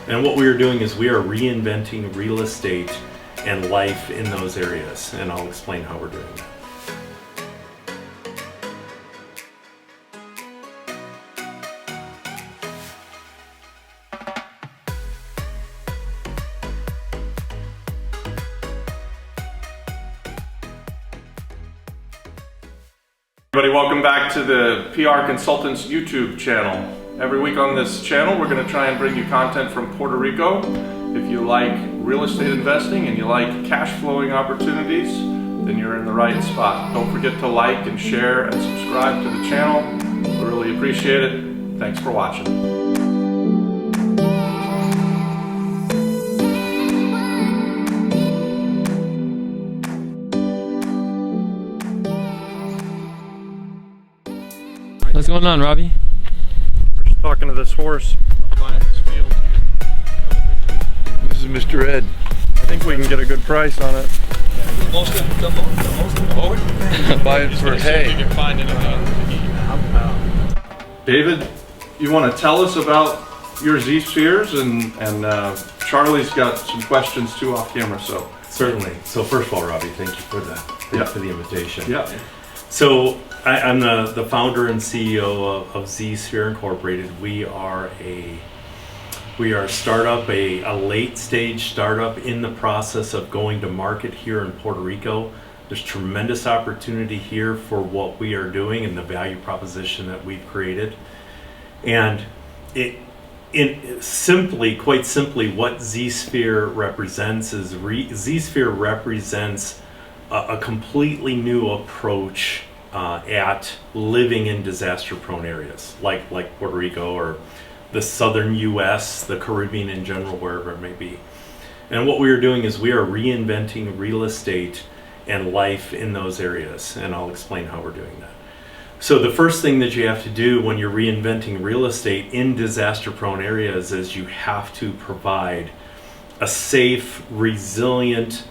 And what we are doing is we are reinventing real estate and life in those areas, and I'll explain how we're doing that. Everybody, welcome back to the PR Consultants YouTube channel. Every week on this channel, we're going to try and bring you content from Puerto Rico. If you like real estate investing and you like cash flowing opportunities, then you're in the right spot. Don't forget to like and share and subscribe to the channel. We really appreciate it. Thanks for watching. What's going on, Robbie? We're just talking to this horse. Buying this field here. This is Mr. Ed. I think we can get a good price on it. The most important. Buy it for hay. You can find it David, you want to tell us about your Zspheres? And Charlie's got some questions too off camera, so. Certainly. So first of all, Robbie, thank you for that. Thanks for the invitation. Yeah. So I'm the founder and CEO of Zsphere Incorporated. We are a startup, a late stage startup in the process of going to market here in Puerto Rico. There's tremendous opportunity here for what we are doing and the value proposition that we've created. And quite simply, what Zsphere represents is Zsphere represents a completely new approach at living in disaster-prone areas, like Puerto Rico or the southern U.S., the Caribbean in general, wherever it may be. And what we are doing is we are reinventing real estate and life in those areas, and I'll explain how we're doing that. So the first thing that you have to do when you're reinventing real estate in disaster-prone areas is you have to provide a safe, resilient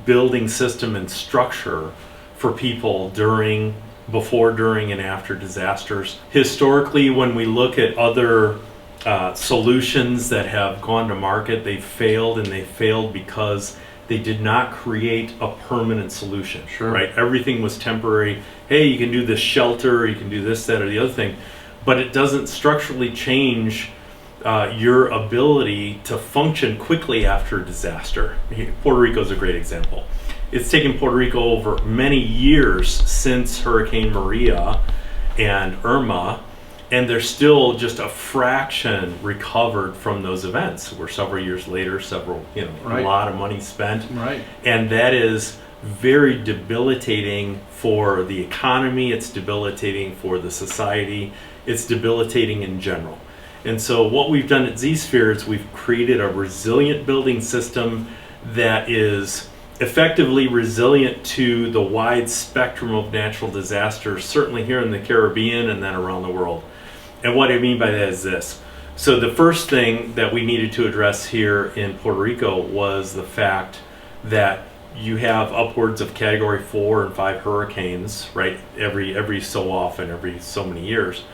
building system and structure for people before, during, and after disasters. Historically, when we look at other solutions that have gone to market, they failed, and they failed because they did not create a permanent solution. Sure. Right? Everything was temporary. Hey, you can do this shelter, you can do this, that, or the other thing, but it doesn't structurally change your ability to function quickly after a disaster. Puerto Rico is a great example. It's taken Puerto Rico over many years since Hurricane Maria and Irma, and they're still just a fraction recovered from those events. We're several years later, Right. A lot of money spent. Right. And that is very debilitating for the economy, it's debilitating for the society, it's debilitating in general. And so what we've done at Zsphere is we've created a resilient building system that is effectively resilient to the wide spectrum of natural disasters, certainly here in the Caribbean and then around the world. And what I mean by that is this. So the first thing that we needed to address here in Puerto Rico was the fact that you have upwards of Category 4 and 5 hurricanes, right? Every so often, every so many years.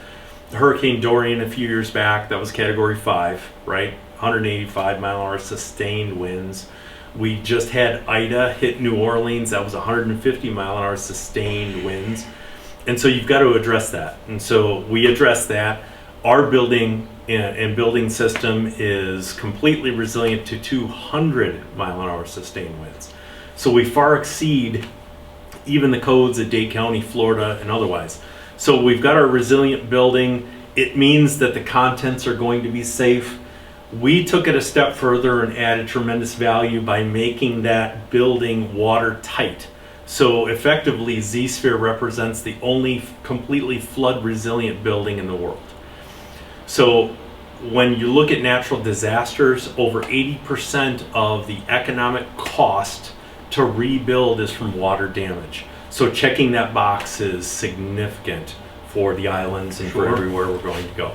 Hurricane Dorian a few years back, that was Category 5, right? 185 mile an hour sustained winds. We just had Ida hit New Orleans, that was 150 mile an hour sustained winds. And so you've got to address that. And so we address that. Our building and building system is completely resilient to 200 mile an hour sustained winds. So we far exceed even the codes at Dade County, Florida, and otherwise. So we've got our resilient building. It means that the contents are going to be safe. We took it a step further and added tremendous value by making that building watertight. So effectively, Zsphere represents the only completely flood resilient building in the world. So when you look at natural disasters, over 80% of the economic cost to rebuild is from water damage. So checking that box is significant for the islands and for everywhere we're going to go.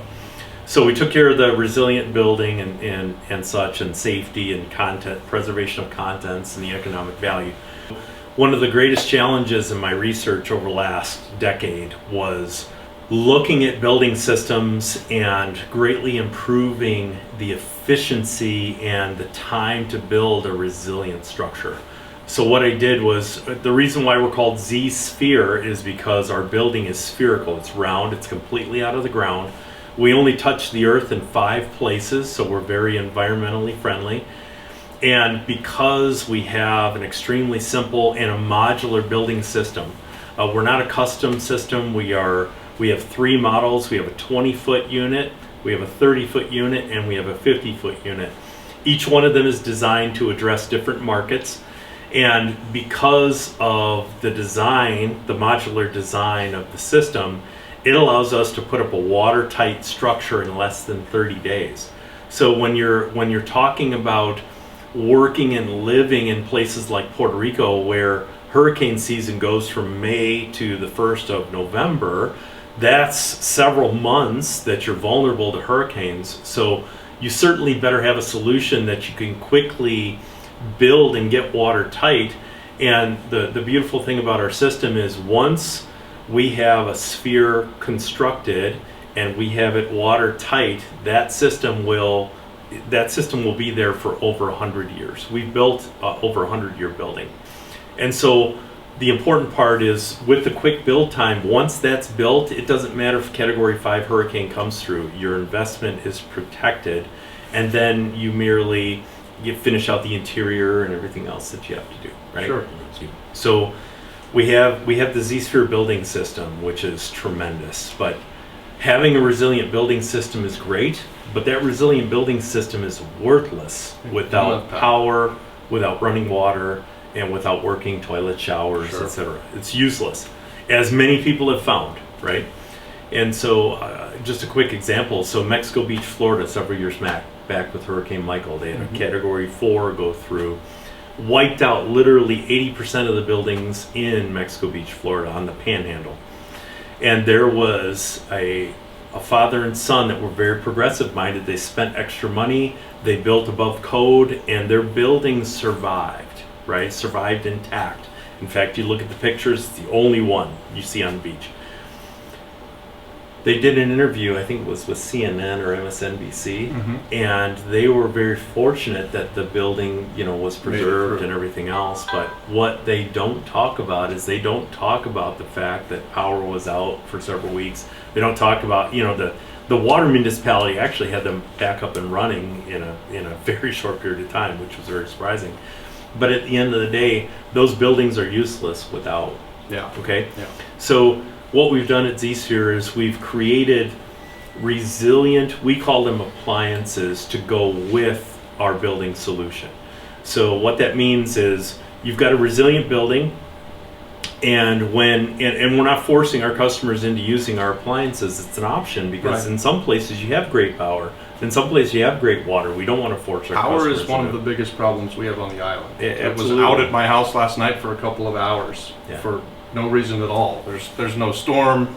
So we took care of the resilient building and such, and safety and content, preservation of contents and the economic value. One of the greatest challenges in my research over the last decade was looking at building systems and greatly improving the efficiency and the time to build a resilient structure. So what I did was, the reason why we're called Zsphere is because our building is spherical. It's round, it's completely out of the ground. We only touch the earth in 5 places, so we're very environmentally friendly. And because we have an extremely simple and a modular building system, we're not a custom system. We have 3 models. We have a 20-foot unit, we have a 30-foot unit, and we have a 50-foot unit. Each one of them is designed to address different markets. And because of the design, the modular design of the system, it allows us to put up a watertight structure in less than 30 days. So when you're talking about working and living in places like Puerto Rico, where hurricane season goes from May to the 1st of November, that's several months that you're vulnerable to hurricanes. So you certainly better have a solution that you can quickly build and get watertight. And the beautiful thing about our system is, once we have a sphere constructed and we have it watertight, that system will be there for over 100 years. We've built over a 100-year building. And so the important part is, with the quick build time, once that's built, it doesn't matter if Category 5 hurricane comes through, your investment is protected, and then you finish out the interior and everything else that you have to do, right? Sure. So we have the Zsphere building system, which is tremendous, but having a resilient building system is great, but that resilient building system is worthless without power, without running water, and without working toilet showers, Sure. etc. It's useless, as many people have found, right? And so just a quick example. So Mexico Beach, Florida, several years back with Hurricane Michael, they had a Category 4 go through, wiped out literally 80% of the buildings in Mexico Beach, Florida, on the Panhandle. And there was a father and son that were very progressive minded. They spent extra money, they built above code, and their buildings survived, right? Survived intact. In fact, you look at the pictures, it's the only one you see on the beach. They did an interview, I think it was with CNN or MSNBC, and they were very fortunate that the building, was preserved and everything else. But what they don't talk about is, they don't talk about the fact that power was out for several weeks. They don't talk about, the water municipality actually had them back up and running in a very short period of time, which was very surprising. But at the end of the day, those buildings are useless without. Yeah. Okay. Yeah. So what we've done at Zsphere is we've created resilient, we call them appliances, to go with our building solution. So what that means is, you've got a resilient building, and we're not forcing our customers into using our appliances. It's an option, because in some places you have great power, in some places you have great water. We don't want to force our customers. Power is one of the biggest problems we have on the island. It was Absolutely. out at my house last night for a couple of hours Yeah. for no reason at all. There's no storm.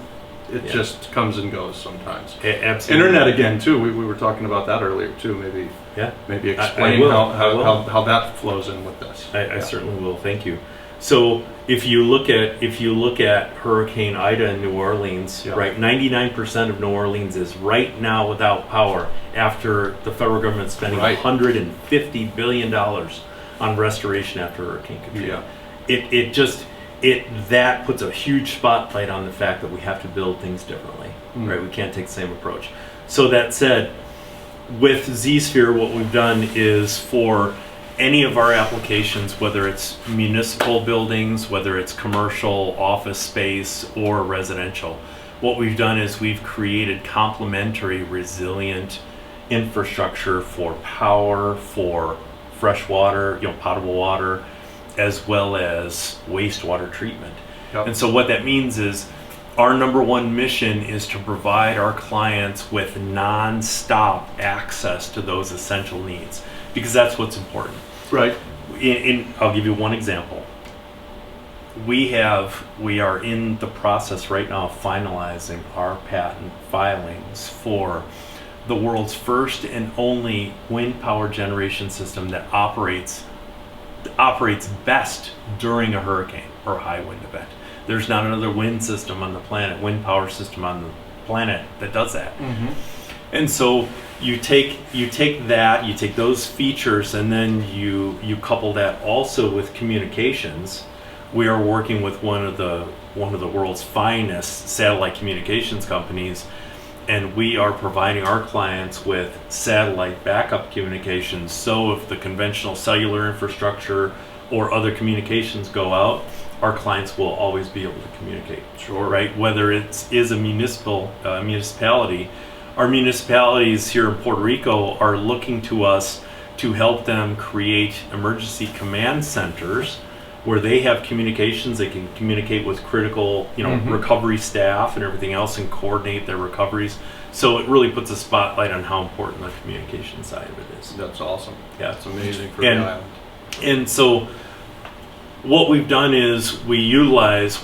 It Yeah. just comes and goes sometimes. Absolutely. Internet again too. We were talking about that earlier too. Maybe I explain will. how that flows in with this. I certainly will. Thank you. So if you look at Hurricane Ida in New Orleans, Yeah. right, 99% of New Orleans is right now without power, after the federal government spending Right. $150 billion on restoration after Hurricane Katrina. Yeah. That puts a huge spotlight on the fact that we have to build things differently, right? We can't take the same approach. So that said, with Zsphere, what we've done is, for any of our applications, whether it's municipal buildings, whether it's commercial office space or residential, what we've done is we've created complementary resilient infrastructure for power, for fresh water, potable water, as well as wastewater treatment. Yep. And so what that means is, our number one mission is to provide our clients with non-stop access to those essential needs, because that's what's important. Right. I'll give you one example. We are in the process right now of finalizing our patent filings for the world's first and only wind power generation system that operates best during a hurricane or high wind event. There's not another wind system on the planet, wind power system on the planet that does that. And so you take those features, and then you couple that also with communications. We are working with one of the world's finest satellite communications companies, and we are providing our clients with satellite backup communications. So if the conventional cellular infrastructure or other communications go out, our clients will always be able to communicate. Sure. Right? Whether it is a municipality, our municipalities here in Puerto Rico are looking to us to help them create emergency command centers where they have communications. They can communicate with critical, recovery staff and everything else, and coordinate their recoveries. So it really puts a spotlight on how important the communication side of it is. That's awesome. Yeah, it's amazing for the island. And so what we've done is we utilize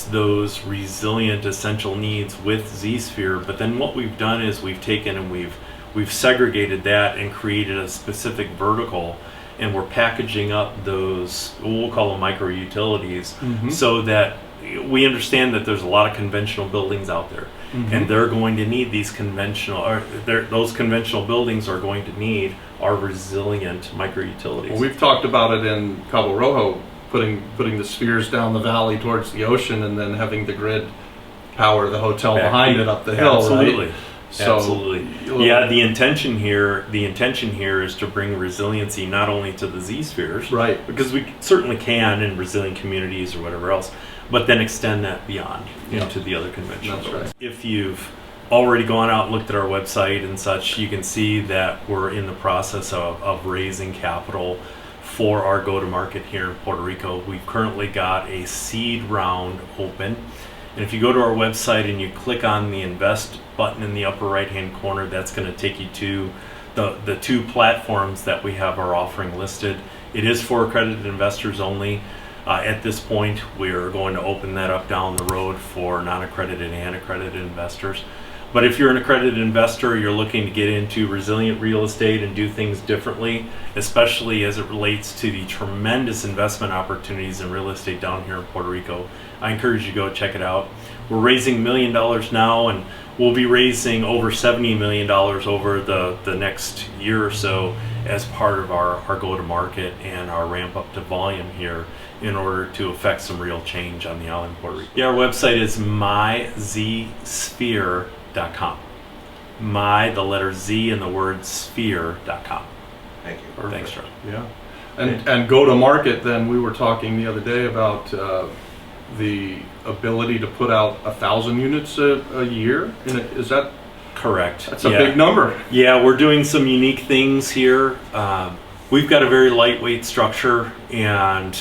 those resilient essential needs with Zsphere, but then what we've done is we've taken and we've segregated that and created a specific vertical, and we're packaging up those, we'll call them micro utilities, so that we understand that there's a lot of conventional buildings out there, and they're going to need these those conventional buildings are going to need our resilient micro utilities. Well, we've talked about it in Cabo Rojo, putting the spheres down the valley towards the ocean, and then having the grid power the hotel behind it up the hill. Absolutely. Right? So, absolutely. Yeah, the intention here is to bring resiliency not only to the Z-spheres, right? Because we certainly can in resilient communities or whatever else, but then extend that beyond into the other conventional buildings. Right. If you've already gone out and looked at our website and such, you can see that we're in the process of raising capital for our go-to-market here in Puerto Rico. We've currently got a seed round open. And if you go to our website and you click on the invest button in the upper right hand corner, that's going to take you to the two platforms that we have our offering listed. It is for accredited investors only. At this point, we're going to open that up down the road for non-accredited and accredited investors. But if you're an accredited investor, you're looking to get into resilient real estate and do things differently, especially as it relates to the tremendous investment opportunities in real estate down here in Puerto Rico, I encourage you to go check it out. We're raising $1 million now, and we'll be raising over $70 million over the next year or so as part of our go-to-market and our ramp up to volume here in order to affect some real change on the island of Puerto Rico. Yeah, our website is myzsphere.com. The letter Z and the word sphere.com. Thank you. Perfect. Thanks, Charlie. Yeah. And go to market, then we were talking the other day about the ability to put out 1,000 units a year. Is that correct? That's a big number. Yeah, we're doing some unique things here. We've got a very lightweight structure, and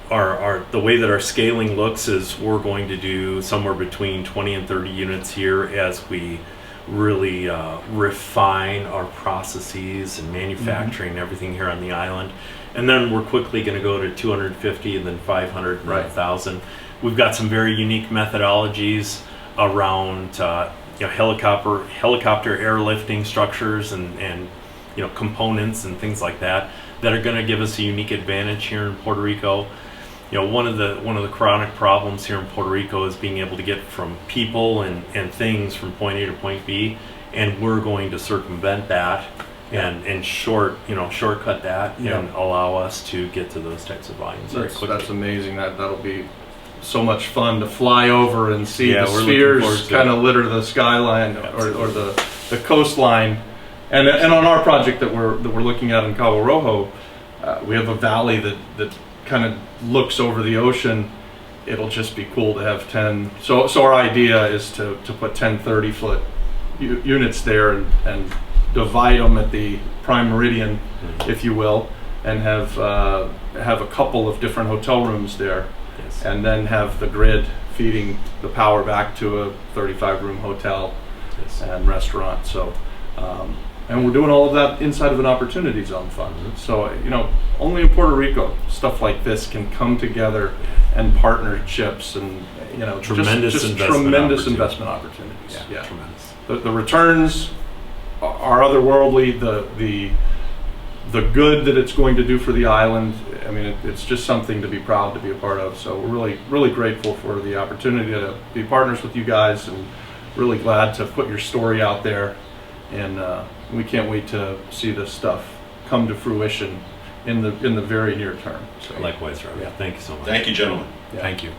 the way that our scaling looks is we're going to do somewhere between 20 and 30 units here as we really refine our processes and manufacturing and everything here on the island. And then we're quickly going to go to 250 and then 500 and 1,000. We've got some very unique methodologies around helicopter airlifting structures and components and things like that are going to give us a unique advantage here in Puerto Rico. One of the chronic problems here in Puerto Rico is being able to get from people and things from point A to point B, and we're going to circumvent that and shortcut that and allow us to get to those types of volumes very quickly. That's amazing. That'll be so much fun to fly over and see the spheres kind of litter the skyline or the coastline. And on our project that we're looking at in Cabo Rojo, we have a valley that kind of looks over the ocean. It'll just be cool to have 10. So our idea is to put 10 30-foot units there and divide them at the prime meridian, if you will, and have a couple of different hotel rooms there. Yes. And then have the grid feeding the power back to a 35-room hotel and restaurant. So, and we're doing all of that inside of an Opportunity Zone fund. So, only in Puerto Rico stuff like this can come together, and partnerships and tremendous investment opportunities. Yeah, tremendous. The returns are otherworldly. the good that it's going to do for the island. I mean, it's just something to be proud to be a part of. So we're really, really grateful for the opportunity to be partners with you guys, and really glad to put your story out there. And we can't wait to see this stuff come to fruition in the very near term. So Likewise, Robbie. Yeah. Thank you so much. Thank you, gentlemen. yeah. Thank you.